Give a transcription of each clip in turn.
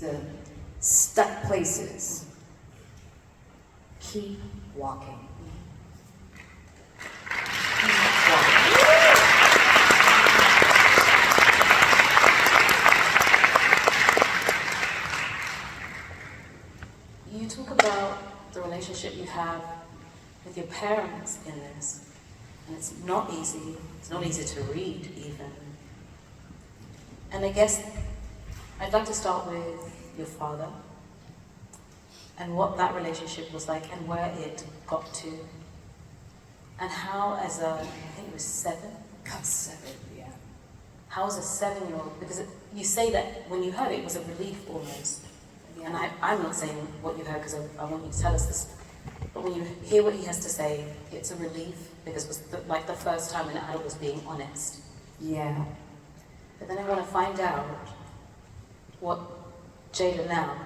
the stuck places. Keep walking. Keep walking. You talk about the relationship you have with your parents in this, and it's not easy. It's not easy to read, even. And I guess I'd like to start with your father and what that relationship was like and where it got to, and how, as a, I think it was 7? Got 7, yeah. How as a 7-year-old, because you say that when you heard it, it was a relief almost. Yeah. And I'm not saying what you heard because I want you to tell us this, but when you hear what he has to say, it's a relief because it was like the first time an adult was being honest. Yeah. But then I want to find out what Jada now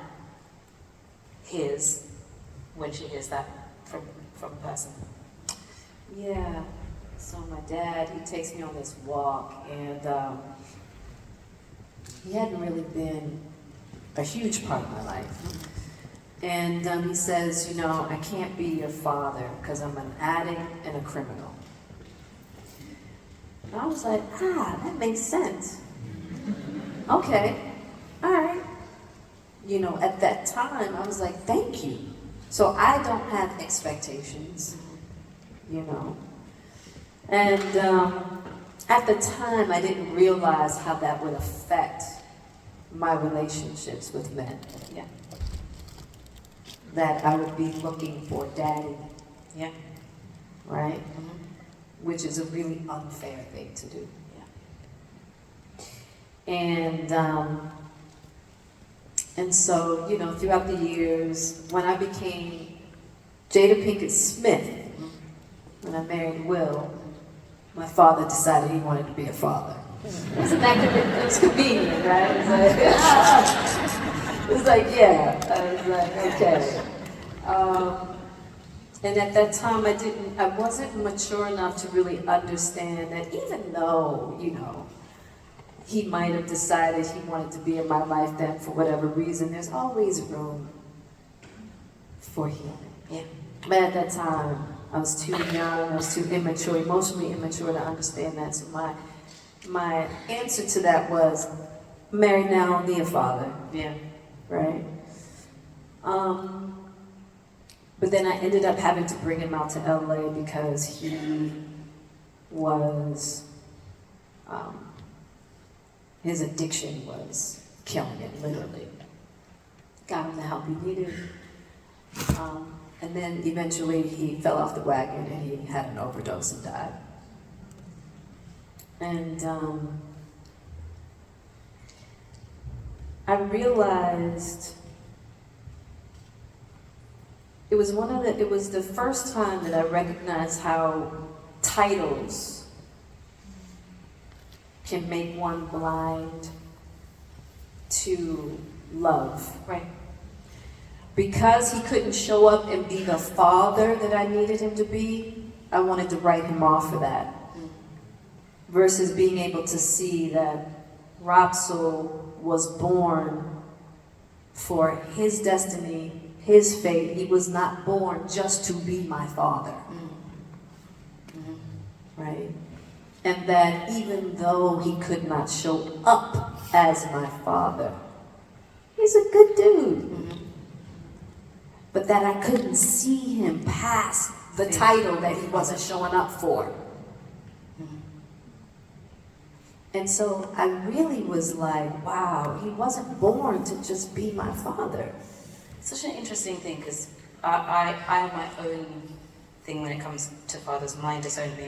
hears when she hears that from a person. Yeah. So my dad, he takes me on this walk, and he hadn't really been a huge part of my life. And he says, you know, I can't be your father because I'm an addict and a criminal. And I was like, that makes sense. Okay, all right. You know, at that time, I was like, thank you. So I don't have expectations, you know. And at the time, I didn't realize how that would affect my relationships with men. Yeah. That I would be looking for daddy. Yeah. Right? Mm-hmm. Which is a really unfair thing to do. Yeah. And so, you know, throughout the years, when I became Jada Pinkett Smith, when I married Will, my father decided he wanted to be a father. Wasn't that it was convenient, right? It was like, yeah. I was like, okay. And at that time, I wasn't mature enough to really understand that even though, you know, he might have decided he wanted to be in my life then for whatever reason, there's always room for healing. Yeah. But at that time, I was too young, I was too immature, emotionally immature to understand that. So my answer to that was, married now, I'll be a father. Yeah. Right? But then I ended up having to bring him out to LA because he was, his addiction was killing him, literally. Got him the help he needed. And then eventually he fell off the wagon and he had an overdose and died. And I realized it was the first time that I recognized how titles can make one blind to love. Right. Because he couldn't show up and be the father that I needed him to be, I wanted to write him off for that. Versus being able to see that Rapsol was born for his destiny, his fate. He was not born just to be my father. Mm-hmm. Right? And that even though he could not show up as my father, he's a good dude. Mm-hmm. But that I couldn't see him past the title that he wasn't showing up for. Mm-hmm. And so I really was like, wow, he wasn't born to just be my father. Such an interesting thing, because I have my own thing when it comes to fathers. Mine disowned me